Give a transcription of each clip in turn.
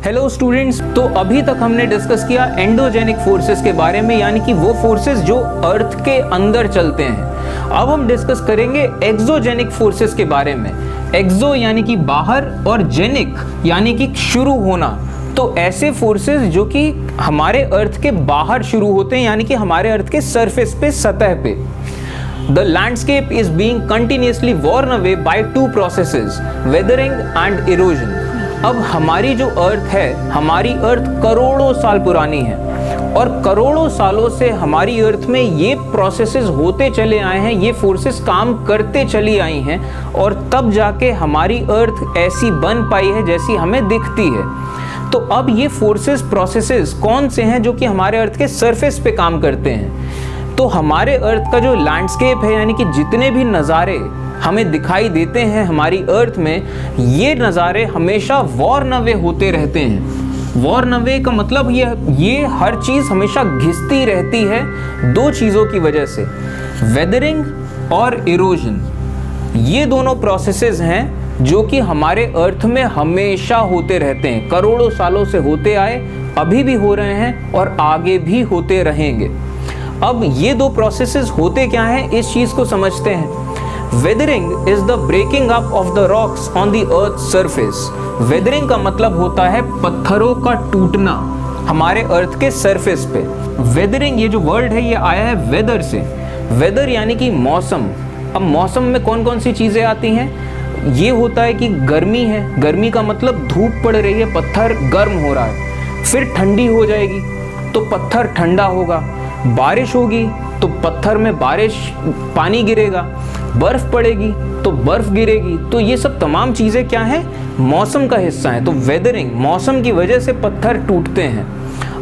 Hello students, तो अभी तक हमने डिस्कस किया एंडोजेनिक फोर्सेस के बारे में, यानी कि वो फोर्सेस जो अर्थ के अंदर चलते हैं। अब हम डिस्कस करेंगे एक्सोजेनिक फोर्सेस के बारे में। एक्सो यानी कि बाहर और जेनिक यानी कि शुरू होना। तो ऐसे फोर्सेस जो कि हमारे अर्थ के बाहर शुरू होते हैं, यानी कि हमारे अर्थ के सरफेस पे, सतह पे। The landscape is being continuously worn away by two processes, weathering and erosion. अब हमारी जो अर्थ है, हमारी अर्थ करोड़ों साल पुरानी है और करोड़ों सालों से हमारी अर्थ में ये प्रोसेसेस होते चले आए हैं, ये फोर्सेस काम करते चली आई हैं और तब जाके हमारी अर्थ ऐसी बन पाई है जैसी हमें दिखती है। तो अब ये फोर्सेस, प्रोसेसेस कौन से हैं जो कि हमारे अर्थ के सरफेस पे काम करते हैं? तो हमारे अर्थ का जो लैंडस्केप है, यानी कि जितने भी नज़ारे हमें दिखाई देते हैं हमारी अर्थ में, ये नज़ारे हमेशा वॉर्न अवे होते रहते हैं। वॉर्न अवे का मतलब ये हर चीज़ हमेशा घिसती रहती है दो चीज़ों की वजह से, वेदरिंग और इरोजन। ये दोनों प्रोसेसेस हैं जो कि हमारे अर्थ में हमेशा होते रहते हैं, करोड़ों सालों से होते आए, अभी भी हो रहे हैं और आगे भी होते रहेंगे। अब ये दो प्रोसेसेस होते क्या हैं, इस चीज़ को समझते हैं। Weathering is the breaking up of the rocks on the earth surface. Weathering का मतलब होता है पत्थरों का टूटना हमारे अर्थ के सरफेस पे। वेदरिंग, ये जो वर्ड है ये आया है वेदर से। वेदर यानी कि मौसम। अब मौसम में कौन कौन सी चीज़ें आती हैं? ये होता है कि गर्मी है, गर्मी का मतलब धूप पड़ रही है, पत्थर गर्म हो रहा है। फिर ठंडी हो जाएगी तो पत्थर ठंडा होगा। बारिश होगी तो पत्थर में पानी गिरेगा। बर्फ पड़ेगी तो बर्फ गिरेगी। तो ये सब तमाम चीज़ें क्या हैं? मौसम का हिस्सा है। तो वेदरिंग, मौसम की वजह से पत्थर टूटते हैं।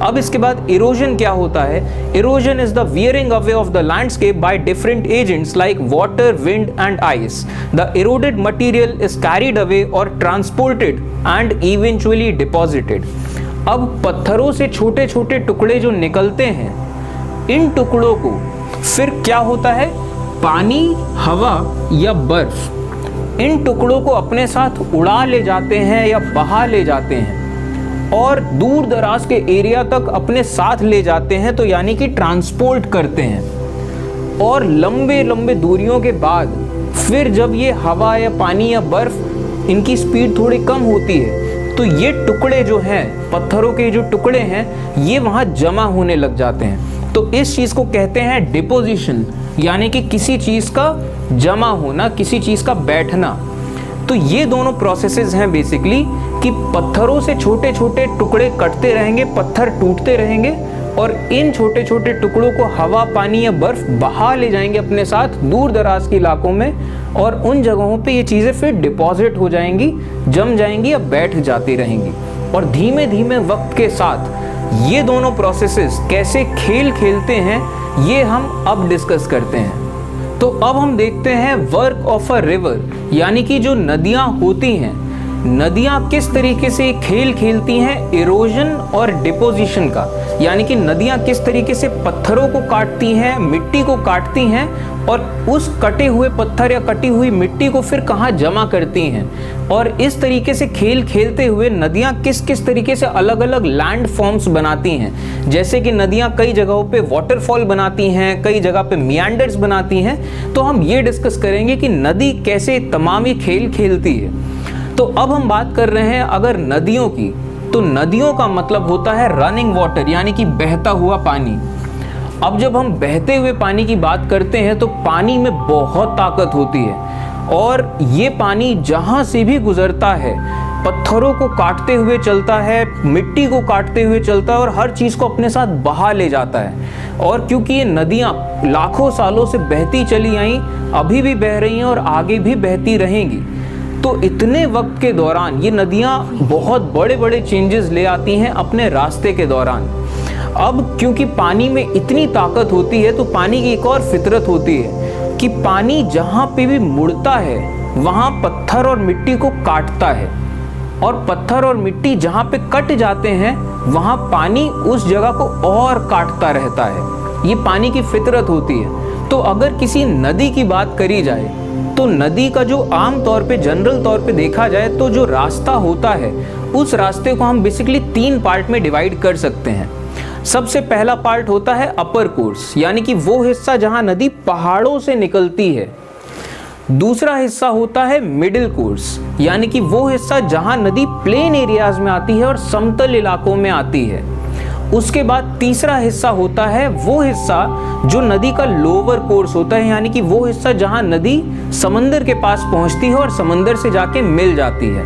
अब इसके बाद इरोजन क्या होता है? Erosion is the wearing away of the landscape by different agents like water, wind and ice. The eroded material is carried away और ट्रांसपोर्टेड एंड इवेंचुअली डिपॉजिटेड। अब पत्थरों से छोटे छोटे टुकड़े जो निकलते हैं, इन टुकड़ों को फिर क्या होता है? पानी, हवा या बर्फ इन टुकड़ों को अपने साथ उड़ा ले जाते हैं या बहा ले जाते हैं और दूर दराज के एरिया तक अपने साथ ले जाते हैं। तो यानी कि ट्रांसपोर्ट करते हैं। और लंबे लंबे दूरियों के बाद फिर जब ये हवा या पानी या बर्फ, इनकी स्पीड थोड़ी कम होती है, तो ये टुकड़े जो हैं, पत्थरों के जो टुकड़े हैं, ये वहाँ जमा होने लग जाते हैं। तो इस चीज़ को कहते हैं डिपोजिशन, यानी कि किसी चीज़ का जमा होना, किसी चीज़ का बैठना। तो ये दोनों प्रोसेसेस हैं बेसिकली, कि पत्थरों से छोटे छोटे टुकड़े कटते रहेंगे, पत्थर टूटते रहेंगे और इन छोटे छोटे टुकड़ों को हवा, पानी या बर्फ बहा ले जाएंगे अपने साथ दूर दराज के इलाकों में और उन जगहों पे ये चीज़ें फिर डिपॉजिट हो जाएंगी, जम जाएंगी या बैठ जाती रहेंगी। और धीमे धीमे वक्त के साथ ये दोनों प्रोसेसेस कैसे खेल खेलते हैं, ये हम अब डिस्कस करते हैं। तो अब हम देखते हैं वर्क ऑफ अ रिवर, यानी कि जो नदियाँ होती हैं, नदियाँ किस तरीके से खेल खेलती हैं इरोजन और डिपोजिशन का। यानी कि नदियाँ किस तरीके से पत्थरों को काटती हैं, मिट्टी को काटती हैं और उस कटे हुए पत्थर या कटी हुई मिट्टी को फिर कहाँ जमा करती हैं। और इस तरीके से खेल खेलते हुए नदियाँ किस किस तरीके से अलग अलग लैंड फॉर्म्स बनाती हैं। जैसे कि नदियाँ कई जगहों पे वाटरफॉल बनाती हैं, कई जगह पे मियांडर्स बनाती हैं। तो हम ये डिस्कस करेंगे कि नदी कैसे तमाम ये खेल खेलती है। तो अब हम बात कर रहे हैं अगर नदियों की, तो नदियों का मतलब होता है रनिंग वाटर, यानी कि बहता हुआ पानी। अब जब हम बहते हुए पानी की बात करते हैं तो पानी में बहुत ताकत होती है और ये पानी जहाँ से भी गुजरता है, पत्थरों को काटते हुए चलता है, मिट्टी को काटते हुए चलता है और हर चीज़ को अपने साथ बहा ले जाता है। और क्योंकि ये नदियाँ लाखों सालों से बहती चली आई, अभी भी बह रही हैं और आगे भी बहती रहेंगी, तो इतने वक्त के दौरान ये नदियाँ बहुत बड़े बड़े चेंजेस ले आती हैं अपने रास्ते के दौरान। अब क्योंकि पानी में इतनी ताकत होती है, तो पानी की एक और फितरत होती है कि पानी जहाँ पे भी मुड़ता है वहाँ पत्थर और मिट्टी को काटता है और पत्थर और मिट्टी जहाँ पे कट जाते हैं वहाँ पानी उस जगह को और काटता रहता है। ये पानी की फितरत होती है। तो अगर किसी नदी की बात करी जाए तो नदी का जो आम तौर पे जनरल तौर पे देखा जाए तो जो रास्ता होता है उस रास्ते को हम बेसिकली 3 पार्ट में डिवाइड कर सकते हैं। सबसे पहला पार्ट होता है अपर कोर्स, यानी कि वो हिस्सा जहां नदी पहाड़ों से निकलती है। दूसरा हिस्सा होता है मिडिल कोर्स, यानी कि वो हिस्सा जहां नदी प्लेन एरियाज में आती है और समतल इलाकों में आती है। उसके बाद तीसरा हिस्सा होता है वो हिस्सा जो नदी का लोअर कोर्स होता है, यानी कि वो हिस्सा जहां नदी समंदर के पास पहुंचती है और समंदर से जाके मिल जाती है।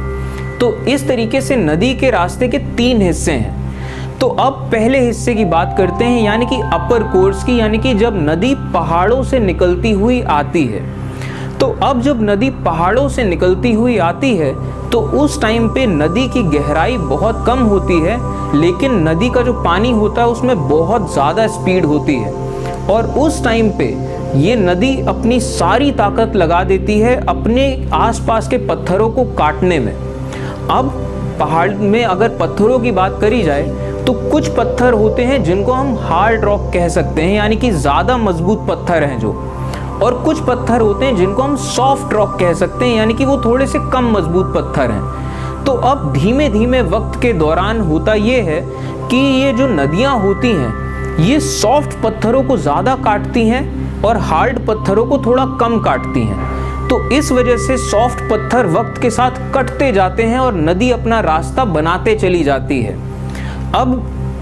तो इस तरीके से नदी के रास्ते के 3 हिस्से हैं। तो अब पहले हिस्से की बात करते हैं, यानी कि अपर कोर्स की, यानी कि जब नदी पहाड़ों से निकलती हुई आती है। तो अब जब नदी पहाड़ों से निकलती हुई आती है तो उस टाइम पे नदी की गहराई बहुत कम होती है, लेकिन नदी का जो पानी होता है उसमें बहुत ज़्यादा स्पीड होती है और उस टाइम पे ये नदी अपनी सारी ताकत लगा देती है अपने आसपास के पत्थरों को काटने में। अब पहाड़ में अगर पत्थरों की बात करी जाए तो कुछ पत्थर होते हैं जिनको हम हार्ड रॉक कह सकते हैं, यानी कि ज़्यादा मजबूत पत्थर हैं जो, और कुछ पत्थर होते हैं जिनको हम सॉफ्ट रॉक कह सकते हैं, यानी कि वो थोड़े से कम मजबूत पत्थर हैं। तो अब धीमे धीमे वक्त के दौरान होता ये है कि ये जो नदियाँ होती हैं ये सॉफ्ट पत्थरों को ज़्यादा काटती हैं और हार्ड पत्थरों को थोड़ा कम काटती हैं। तो इस वजह से सॉफ्ट पत्थर वक्त के साथ कटते जाते हैं और नदी अपना रास्ता बनाते चली जाती है। अब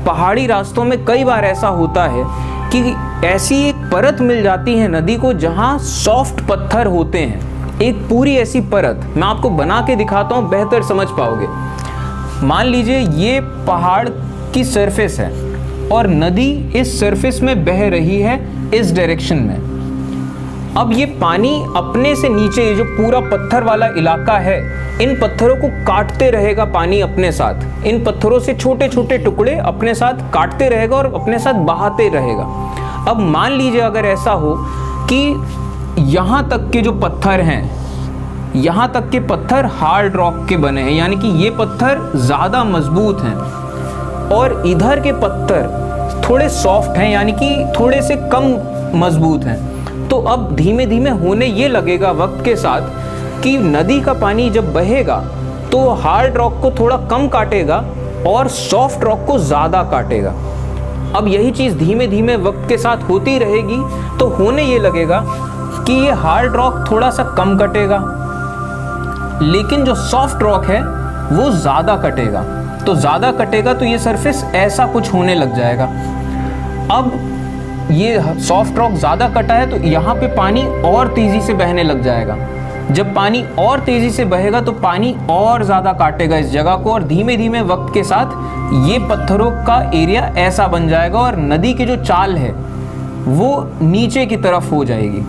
पहाड़ी रास्तों में कई बार ऐसा होता है कि ऐसी एक परत मिल जाती है नदी को जहां सॉफ्ट पत्थर होते हैं, एक पूरी ऐसी परत। मैं आपको बना के दिखाता हूं, बेहतर समझ पाओगे। मान लीजिए ये पहाड़ की सरफेस है और नदी इस सरफेस में बह रही है इस डायरेक्शन में। अब ये पानी अपने से नीचे जो पूरा पत्थर वाला इलाका है, इन पत्थरों को काटते रहेगा पानी अपने साथ। इन पत्थरों से छोटे छोटे टुकड़े अपने साथ काटते रहेगा और अपने साथ बहाते रहेगा। अब मान लीजिए अगर ऐसा हो कि यहाँ तक के जो पत्थर हैं, यहाँ तक के पत्थर हार्ड रॉक के बने हैं, यानी कि ये पत्थर ज़्यादा मजबूत हैं और इधर के पत्थर थोड़े सॉफ्ट हैं, यानी कि थोड़े से कम मजबूत हैं। तो अब धीमे धीमे होने ये लगेगा वक्त के साथ कि नदी का पानी जब बहेगा तो हार्ड रॉक को थोड़ा कम काटेगा और सॉफ्ट रॉक को ज़्यादा काटेगा। अब यही चीज़ धीमे धीमे वक्त के साथ होती रहेगी तो होने ये लगेगा कि ये हार्ड रॉक थोड़ा सा कम कटेगा, लेकिन जो सॉफ्ट रॉक है वो ज़्यादा कटेगा। तो ज़्यादा कटेगा तो ये सरफेस ऐसा कुछ होने लग जाएगा। अब ये सॉफ्ट रॉक ज़्यादा कटा है तो यहाँ पे पानी और तेज़ी से बहने लग जाएगा। जब पानी और तेज़ी से बहेगा तो पानी और ज़्यादा काटेगा इस जगह को और धीमे धीमे वक्त के साथ ये पत्थरों का एरिया ऐसा बन जाएगा और नदी की जो चाल है वो नीचे की तरफ हो जाएगी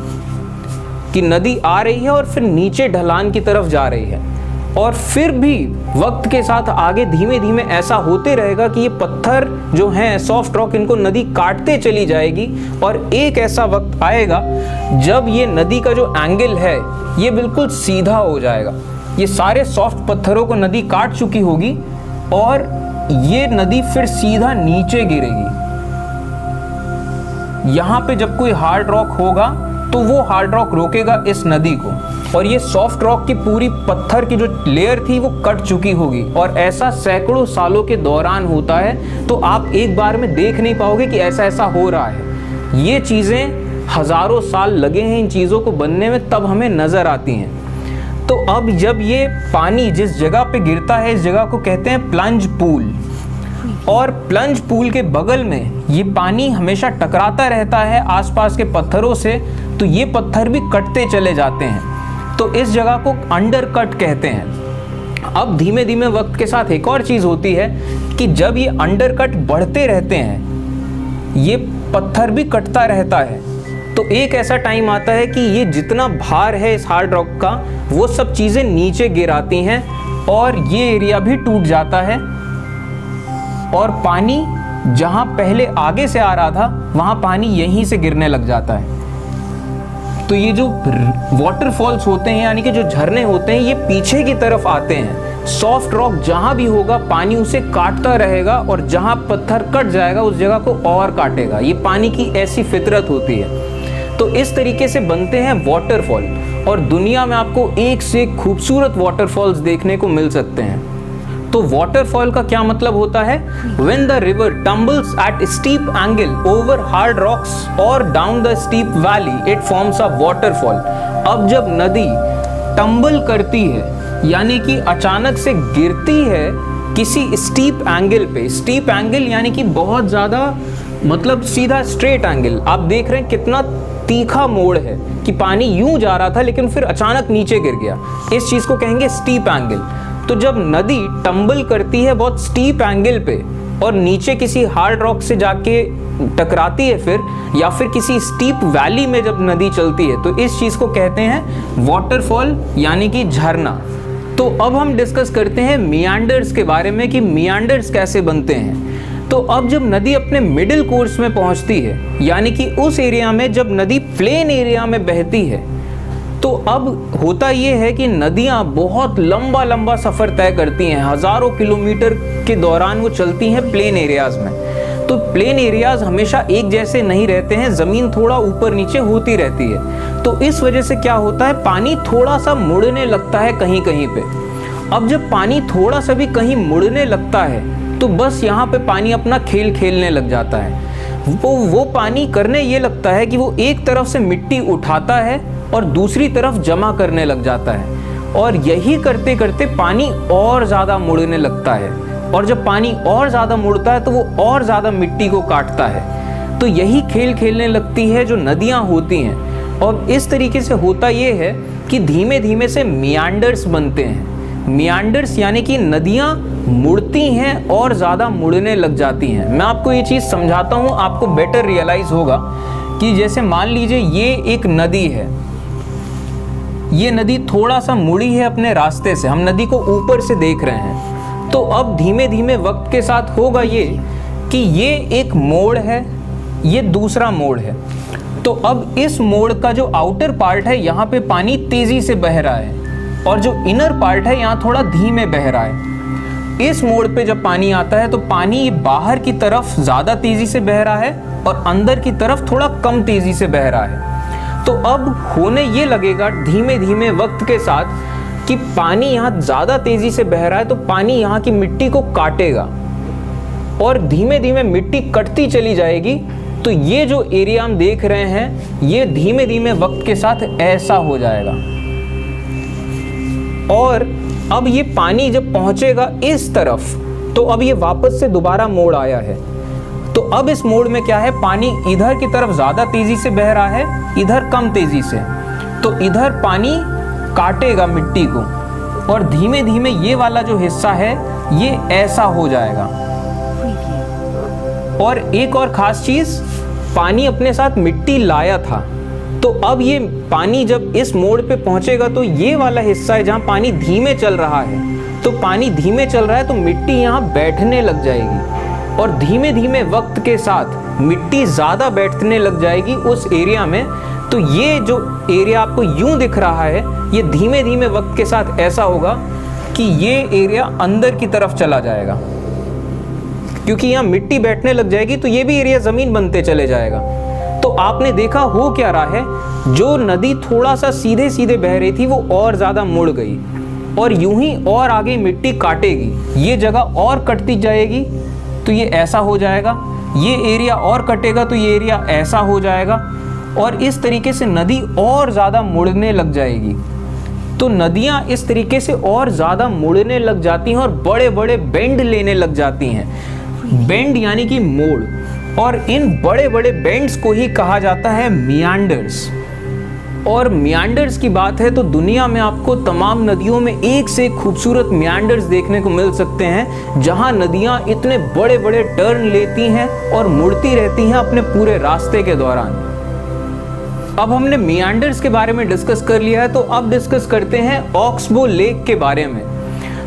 कि नदी आ रही है और फिर नीचे ढलान की तरफ जा रही है। और फिर भी वक्त के साथ आगे धीमे धीमे ऐसा होते रहेगा कि ये पत्थर जो हैं सॉफ्ट रॉक, इनको नदी काटते चली जाएगी और एक ऐसा वक्त आएगा जब ये नदी का जो एंगल है ये बिल्कुल सीधा हो जाएगा। ये सारे सॉफ्ट पत्थरों को नदी काट चुकी होगी और ये नदी फिर सीधा नीचे गिरेगी। यहाँ पे जब कोई हार्ड रॉक होगा तो वो हार्ड रॉक रोकेगा इस नदी को और ये सॉफ्ट रॉक की पूरी पत्थर की जो लेयर थी वो कट चुकी होगी। और ऐसा सैकड़ों सालों के दौरान होता है, तो आप एक बार में देख नहीं पाओगे कि ऐसा ऐसा हो रहा है। ये चीज़ें हज़ारों साल लगे हैं इन चीज़ों को बनने में, तब हमें नज़र आती हैं। तो अब जब ये पानी जिस जगह पे गिरता है इस जगह को कहते हैं प्लंज पूल, और प्लंज पूल के बगल में ये पानी हमेशा टकराता रहता है आसपास के पत्थरों से, तो ये पत्थर भी कटते चले जाते हैं। तो इस जगह को अंडर कट कहते हैं। अब धीमे धीमे वक्त के साथ एक और चीज़ होती है कि जब ये अंडर कट बढ़ते रहते हैं, ये पत्थर भी कटता रहता है, तो एक ऐसा टाइम आता है कि ये जितना भार है इस हार्ड रॉक का वो सब चीज़ें नीचे गिर आती हैं और ये एरिया भी टूट जाता है और पानी जहाँ पहले आगे से आ रहा था वहाँ पानी यहीं से गिरने लग जाता है। तो ये जो वाटरफॉल्स होते हैं यानी कि जो झरने होते हैं ये पीछे की तरफ आते हैं। सॉफ्ट रॉक जहाँ भी होगा पानी उसे काटता रहेगा और जहाँ पत्थर कट जाएगा उस जगह को और काटेगा। ये पानी की ऐसी फितरत होती है। तो इस तरीके से बनते हैं वाटरफॉल। और दुनिया में आपको एक से एक खूबसूरत वाटरफॉल्स देखने को मिल सकते हैं। तो वाटरफॉल का क्या मतलब होता है? When the river tumbles at steep angle over hard rocks or down the steep valley, it forms a waterfall। अब जब नदी टम्बल करती है यानी कि अचानक से गिरती है किसी स्टीप एंगल पे, स्टीप एंगल यानी कि बहुत ज़्यादा मतलब सीधा स्ट्रेट एंगल, आप देख रहे हैं कितना तीखा मोड़ है कि पानी यूं जा रहा था लेकिन फिर अचानक नीचे गिर गया, इस चीज़ को कहेंगे स्टीप एंगल। तो जब नदी टम्बल करती है बहुत स्टीप एंगल पे और नीचे किसी हार्ड रॉक से जाके टकराती है फिर, या फिर किसी स्टीप वैली में जब नदी चलती है, तो इस चीज़ को कहते हैं वाटरफॉल यानी कि झरना। तो अब हम डिस्कस करते हैं मियांडर्स के बारे में कि मियांडर्स कैसे बनते हैं। तो अब जब नदी अपने मिडिल कोर्स में पहुंचती है यानी कि उस एरिया में जब नदी प्लेन एरिया में बहती है, तो अब होता ये है कि नदियाँ बहुत लंबा लंबा सफ़र तय करती हैं, हज़ारों किलोमीटर के दौरान वो चलती हैं प्लेन एरियाज़ में। तो प्लेन एरियाज़ हमेशा एक जैसे नहीं रहते हैं, ज़मीन थोड़ा ऊपर नीचे होती रहती है। तो इस वजह से क्या होता है, पानी थोड़ा सा मुड़ने लगता है कहीं कहीं पे। अब जब पानी थोड़ा सा भी कहीं मुड़ने लगता है तो बस यहाँ पे पानी अपना खेल खेलने लग जाता है। वो पानी करने ये लगता है कि वो एक तरफ से मिट्टी उठाता है और दूसरी तरफ जमा करने लग जाता है, और यही करते करते पानी और ज़्यादा मुड़ने लगता है, और जब पानी और ज़्यादा मुड़ता है तो वो और ज़्यादा मिट्टी को काटता है। तो यही खेल खेलने लगती है जो नदियाँ होती हैं। और इस तरीके से होता ये है कि धीमे धीमे से मियांडर्स बनते हैं। मियांडर्स यानी कि नदियाँ मुड़ती हैं और ज़्यादा मुड़ने लग जाती हैं। मैं आपको ये चीज़ समझाता हूँ, आपको बेटर रियलाइज़ होगा कि जैसे मान लीजिए ये एक नदी है, ये नदी थोड़ा सा मुड़ी है अपने रास्ते से, हम नदी को ऊपर से देख रहे हैं। तो अब धीमे धीमे वक्त के साथ होगा ये कि ये एक मोड़ है, ये दूसरा मोड़ है। तो अब इस मोड़ का जो आउटर पार्ट है यहाँ पे पानी तेज़ी से बह रहा है, और जो इनर पार्ट है यहाँ थोड़ा धीमे बह रहा है। इस मोड़ पे जब पानी आता है तो पानी बाहर की तरफ ज़्यादा तेज़ी से बह रहा है और अंदर की तरफ थोड़ा कम तेज़ी से बह रहा है। तो अब होने ये लगेगा धीमे धीमे वक्त के साथ कि पानी यहाँ ज़्यादा तेज़ी से बह रहा है, तो पानी यहाँ की मिट्टी को काटेगा और धीमे धीमे मिट्टी कटती चली जाएगी। तो ये जो एरिया हम देख रहे हैं ये धीमे धीमे वक्त के साथ ऐसा हो जाएगा। और अब ये पानी जब पहुंचेगा इस तरफ, तो अब ये वापस से दोबारा मोड़ आया है। तो अब इस मोड़ में क्या है, पानी इधर की तरफ ज़्यादा तेज़ी से बह रहा है, इधर कम तेज़ी से। तो इधर पानी काटेगा मिट्टी को और धीमे धीमे ये वाला जो हिस्सा है ये ऐसा हो जाएगा। और एक और ख़ास चीज़, पानी अपने साथ मिट्टी लाया था, तो अब ये पानी जब इस मोड़ पे पहुंचेगा तो ये वाला हिस्सा है जहाँ पानी धीमे चल रहा है, तो पानी धीमे चल रहा है तो मिट्टी यहाँ बैठने लग जाएगी और धीमे धीमे वक्त के साथ मिट्टी ज़्यादा बैठने लग जाएगी उस एरिया में। तो ये जो एरिया आपको यूं दिख रहा है ये धीमे धीमे वक्त के साथ ऐसा होगा कि ये एरिया अंदर की तरफ चला जाएगा, क्योंकि यहाँ मिट्टी बैठने लग जाएगी तो ये भी एरिया ज़मीन बनते चले जाएगा। तो आपने देखा हो क्या रहा है, जो नदी थोड़ा सा सीधे सीधे बह रही थी वो और ज़्यादा मुड़ गई और यूं ही और आगे मिट्टी काटेगी, ये जगह और कटती जाएगी तो ये ऐसा हो जाएगा, ये एरिया और कटेगा तो ये एरिया ऐसा हो जाएगा, और इस तरीके से नदी और ज़्यादा मुड़ने लग जाएगी। तो नदियाँ इस तरीके से और ज़्यादा मुड़ने लग जाती हैं और बड़े बड़े बेंड लेने लग जाती हैं। बेंड यानी कि मोड़, और इन बड़े बड़े बेंड्स को ही कहा जाता है मियांडर्स। और मियांडर्स की बात है तो दुनिया में आपको तमाम नदियों में एक से एक खूबसूरत मियांडर्स देखने को मिल सकते हैं, जहां नदियां इतने बड़े बड़े टर्न लेती हैं और मुड़ती रहती हैं अपने पूरे रास्ते के दौरान। अब हमने मियांडर्स के बारे में डिस्कस कर लिया है, तो अब डिस्कस करते हैं ऑक्सबो लेक के बारे में।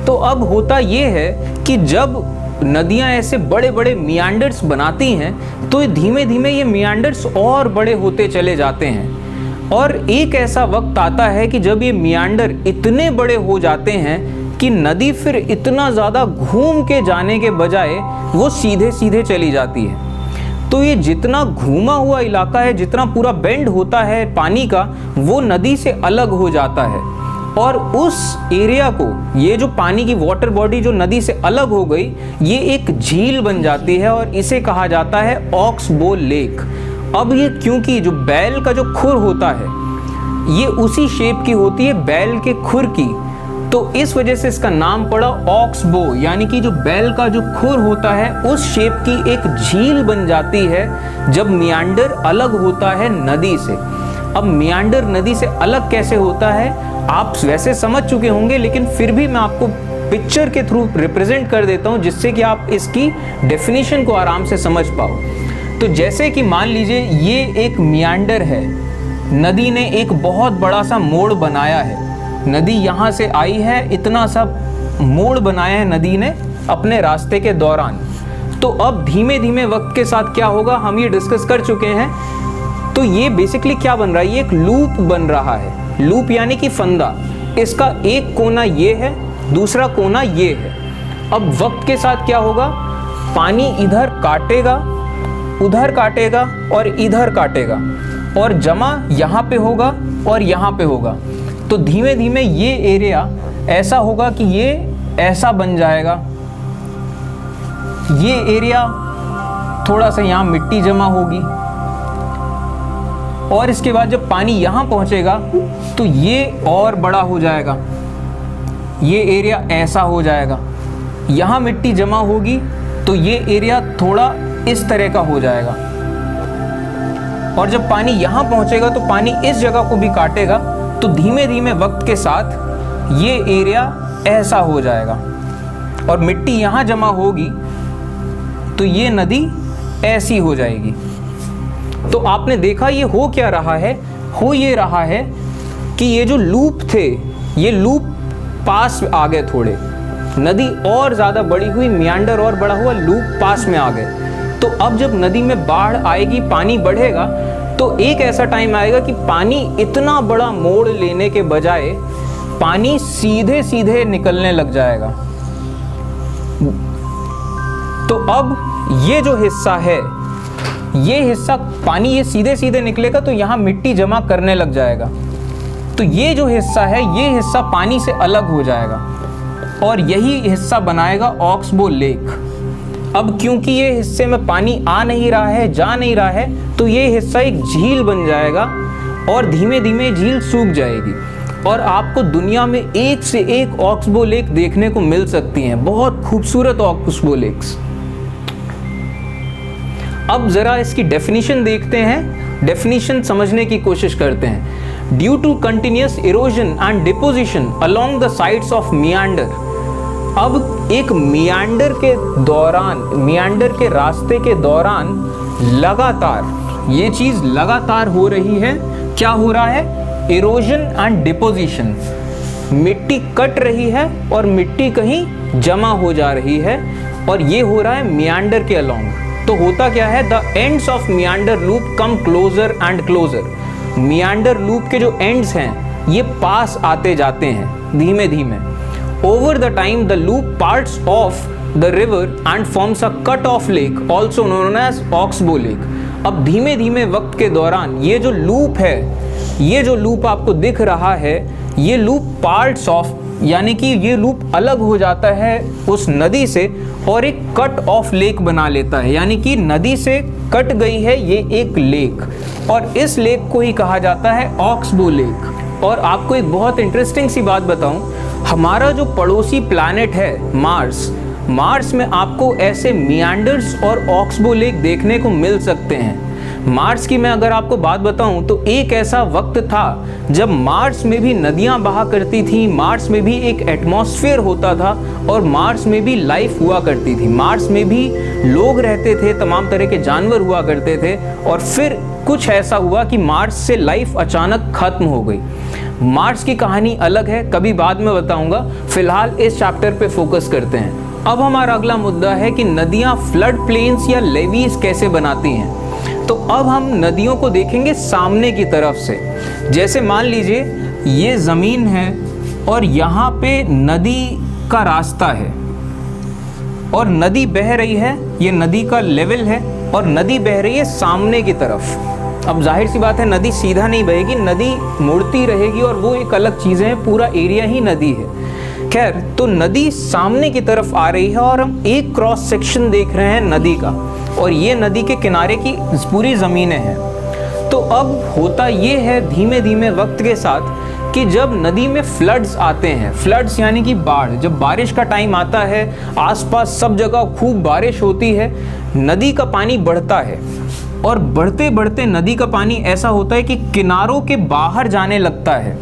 तो अब होता ये है कि जब नदियां ऐसे बड़े बड़े मियांडर्स बनाती हैं तो धीमे धीमे ये मियांडर्स और बड़े होते चले जाते हैं, और एक ऐसा वक्त आता है कि जब ये मियांडर इतने बड़े हो जाते हैं कि नदी फिर इतना ज़्यादा घूम के जाने के बजाय वो सीधे सीधे चली जाती है। तो ये जितना घूमा हुआ इलाका है, जितना पूरा बेंड होता है पानी का, वो नदी से अलग हो जाता है और उस एरिया को, ये जो पानी की वाटर बॉडी जो नदी से अलग हो गई, ये एक झील बन जाती है और इसे कहा जाता है ऑक्सबो लेक। अब ये क्योंकि जो बैल का जो खुर होता है ये उसी शेप की होती है बैल के खुर की, तो इस वजह से इसका नाम पड़ा ऑक्सबो, यानी कि जो बैल का जो खुर होता है उस शेप की एक झील बन जाती है जब मियांडर अलग होता है नदी से। अब मियांडर नदी से अलग कैसे होता है आप वैसे समझ चुके होंगे, लेकिन फिर भी मैं आपको पिक्चर के थ्रू रिप्रेजेंट कर देता हूं जिससे कि आप इसकी डेफिनेशन को आराम से समझ पाओ। तो जैसे कि मान लीजिए ये एक मियांडर है, नदी ने एक बहुत बड़ा सा मोड़ बनाया है, नदी यहाँ से आई है, इतना सा मोड़ बनाया है नदी ने अपने रास्ते के दौरान। तो अब धीमे धीमे वक्त के साथ क्या होगा हम ये डिस्कस कर चुके हैं। तो ये बेसिकली क्या बन रहा है, ये एक लूप बन रहा है। लूप यानी कि फंदा, इसका एक कोना ये है, दूसरा कोना ये है। अब वक्त के साथ क्या होगा, पानी इधर काटेगा, उधर काटेगा और इधर काटेगा और जमा यहाँ पे होगा और यहाँ पे होगा। तो धीमे धीमे ये एरिया ऐसा होगा कि ये ऐसा बन जाएगा, ये एरिया थोड़ा सा यहाँ मिट्टी जमा होगी और इसके बाद जब पानी यहाँ पहुँचेगा तो ये और बड़ा हो जाएगा, ये एरिया ऐसा हो जाएगा, यहाँ मिट्टी जमा होगी तो ये एरिया थोड़ा इस तरह का हो जाएगा और जब पानी यहाँ पहुँचेगा तो पानी इस जगह को भी काटेगा, तो धीमे धीमे वक्त के साथ ये एरिया ऐसा हो जाएगा और मिट्टी यहाँ जमा होगी तो ये नदी ऐसी हो जाएगी। तो आपने देखा ये हो क्या रहा है, हो ये रहा है कि ये जो लूप थे ये लूप पास आ गए, थोड़े नदी और ज़्यादा बड़ी हुई, मियांडर और बड़ा हुआ, लूप पास में आ गए। तो अब जब नदी में बाढ़ आएगी, पानी बढ़ेगा, तो एक ऐसा टाइम आएगा कि पानी इतना बड़ा मोड़ लेने के बजाय पानी सीधे सीधे निकलने लग जाएगा। तो अब ये जो हिस्सा है, ये हिस्सा पानी ये सीधे सीधे निकलेगा तो यहाँ मिट्टी जमा करने लग जाएगा। तो ये जो हिस्सा है, ये हिस्सा पानी से अलग हो जाएगा और यही हिस्सा बनाएगा ऑक्सबो लेक। अब क्योंकि ये हिस्से में पानी आ नहीं रहा है, जा नहीं रहा है, तो ये हिस्सा एक झील बन जाएगा और धीमे धीमे झील सूख जाएगी और आपको दुनिया में एक से एक ऑक्सबो लेक देखने को मिल सकती हैं, बहुत खूबसूरत ऑक्सबो लेक्स। अब जरा इसकी डेफिनेशन देखते हैं, डेफिनेशन समझने की कोशिश करते हैं। Due to continuous erosion and deposition along the sides of meander. अब एक मियांडर के दौरान, मियांडर के रास्ते के दौरान लगातार ये चीज लगातार हो रही है। क्या हो रहा है, इरोजन एंड डिपोजिशन, मिट्टी कट रही है और मिट्टी कहीं जमा हो जा रही है और ये हो रहा है मियांडर के अलोंग। तो होता क्या है, the ends of meander loop come closer and closer. Meander loop के जो एंड्स हैं ये पास आते जाते हैं धीमे धीमे। Over the time, the loop parts off the river and forms a cut-off lake, also known as Oxbow Lake. अब धीमे धीमे वक्त के दौरान ये जो लूप है, ये जो लूप आपको दिख रहा है, ये लूप पार्ट्स ऑफ, यानी कि ये लूप अलग हो जाता है उस नदी से और एक कट ऑफ लेक बना लेता है, यानी कि नदी से कट गई है ये एक लेक और इस लेक को ही कहा जाता है ऑक्सबो लेक। और आपको एक बहुत इंटरेस्टिंग सी बात बताऊं, हमारा जो पड़ोसी प्लैनेट है मार्स, मार्स में आपको ऐसे मियांडर्स और ऑक्सबो लेक देखने को मिल सकते हैं। मार्स की मैं अगर आपको बात बताऊं तो एक ऐसा वक्त था जब मार्स में भी नदियां बहा करती थी, मार्स में भी एक एटमॉस्फेयर होता था और मार्स में भी लाइफ हुआ करती थी, मार्स में भी लोग रहते थे, तमाम तरह के जानवर हुआ करते थे। और फिर कुछ ऐसा हुआ कि मार्स से लाइफ अचानक खत्म हो गई। मार्स की कहानी अलग है, कभी बाद में बताऊंगा, फिलहाल इस चैप्टर पे फोकस करते हैं। अब हमारा अगला मुद्दा है कि नदियां फ्लड प्लेन्स या लेवीज कैसे बनाती हैं। तो अब हम नदियों को देखेंगे सामने की तरफ से। जैसे मान लीजिए ये ज़मीन है और यहाँ पे नदी का रास्ता है और नदी बह रही है, ये नदी का लेवल है और नदी बह रही है सामने की तरफ। अब जाहिर सी बात है नदी सीधा नहीं बहेगी, नदी मुड़ती रहेगी और वो एक अलग चीज़ है, पूरा एरिया ही नदी है। खैर, तो नदी सामने की तरफ आ रही है और हम एक क्रॉस सेक्शन देख रहे हैं नदी का, और ये नदी के किनारे की पूरी ज़मीनें हैं। तो अब होता ये है धीमे धीमे वक्त के साथ कि जब नदी में फ्लड्स आते हैं, फ्लड्स यानी कि बाढ़, जब बारिश का टाइम आता है, आसपास सब जगह खूब बारिश होती है, नदी का पानी बढ़ता है और बढ़ते बढ़ते नदी का पानी ऐसा होता है कि किनारों के बाहर जाने लगता है।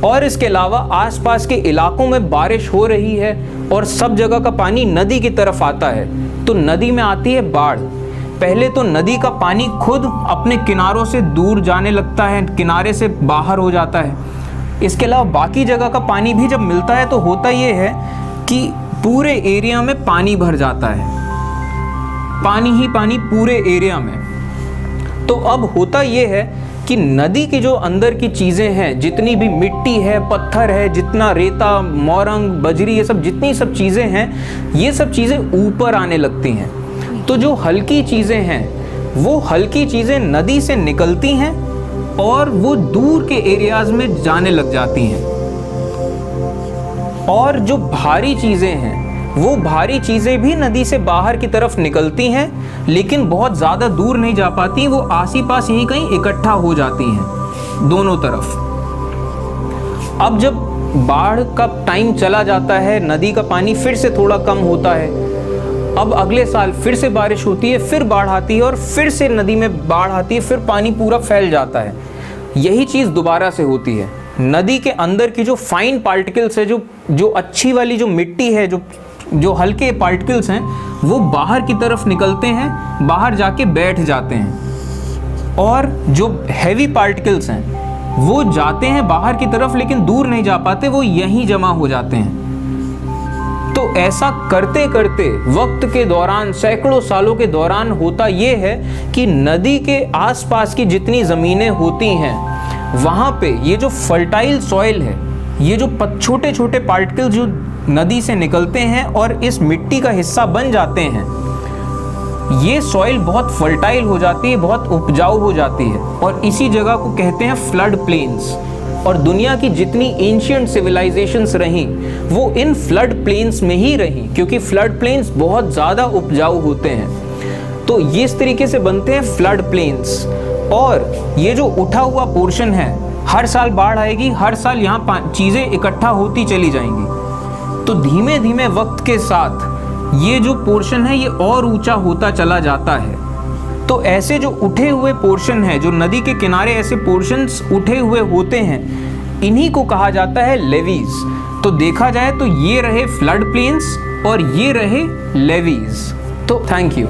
और इसके अलावा आसपास के इलाकों में बारिश हो रही है और सब जगह का पानी नदी की तरफ आता है, तो नदी में आती है बाढ़। पहले तो नदी का पानी खुद अपने किनारों से दूर जाने लगता है, किनारे से बाहर हो जाता है। इसके अलावा बाकी जगह का पानी भी जब मिलता है तो होता ये है कि पूरे एरिया में पानी भर जाता है, पानी ही पानी पूरे एरिया में। तो अब होता ये है कि नदी की जो अंदर की चीज़ें हैं, जितनी भी मिट्टी है, पत्थर है, जितना रेता, मोरंग, बजरी, ये सब जितनी सब चीज़ें हैं, ये सब चीज़ें ऊपर आने लगती हैं। तो जो हल्की चीज़ें हैं, वो हल्की चीज़ें नदी से निकलती हैं और वो दूर के एरियाज में जाने लग जाती हैं। और जो भारी चीज़ें हैं, वो भारी चीज़ें भी नदी से बाहर की तरफ निकलती हैं, लेकिन बहुत ज़्यादा दूर नहीं जा पाती, वो आस ही पास यहीं कहीं इकट्ठा हो जाती हैं दोनों तरफ। अब जब बाढ़ का टाइम चला जाता है, नदी का पानी फिर से थोड़ा कम होता है, अब अगले साल फिर से बारिश होती है, फिर बाढ़ आती है और फिर से नदी में बाढ़ आती है, फिर पानी पूरा फैल जाता है। यही चीज़ दोबारा से होती है। नदी के अंदर की जो फाइन पार्टिकल्स है, जो अच्छी वाली जो मिट्टी है, जो हल्के पार्टिकल्स हैं, वो बाहर की तरफ निकलते हैं, बाहर जाके बैठ जाते हैं। और जो हैवी पार्टिकल्स हैं वो जाते हैं बाहर की तरफ, लेकिन दूर नहीं जा पाते, वो यहीं जमा हो जाते हैं। तो ऐसा करते करते वक्त के दौरान, सैकड़ों सालों के दौरान होता ये है कि नदी के आसपास की जितनी ज़मीनें होती हैं, वहाँ पे ये जो फर्टाइल सॉइल है, ये जो छोटे छोटे पार्टिकल जो नदी से निकलते हैं और इस मिट्टी का हिस्सा बन जाते हैं, ये सॉइल बहुत फर्टाइल हो जाती है, बहुत उपजाऊ हो जाती है, और इसी जगह को कहते हैं फ्लड प्लेन्स। और दुनिया की जितनी एंशिएंट सिविलाइजेशंस रहीं, वो इन फ्लड प्लेन्स में ही रहीं, क्योंकि फ्लड प्लेन्स बहुत ज़्यादा उपजाऊ होते हैं। तो ये इस तरीके से बनते हैं फ्लड प्लेन्स। और ये जो उठा हुआ पोर्शन है, हर साल बाढ़ आएगी, हर साल यहाँ चीज़ें इकट्ठा होती चली जाएंगी। तो धीमे धीमे वक्त के साथ ये जो पोर्शन है ये और ऊंचा होता चला जाता है। तो ऐसे जो उठे हुए पोर्शन है, जो नदी के किनारे ऐसे पोर्शंस उठे हुए होते हैं, इन्हीं को कहा जाता है लेवीज। तो देखा जाए तो ये रहे फ्लड प्लेन्स और ये रहे लेवीज। तो थैंक यू।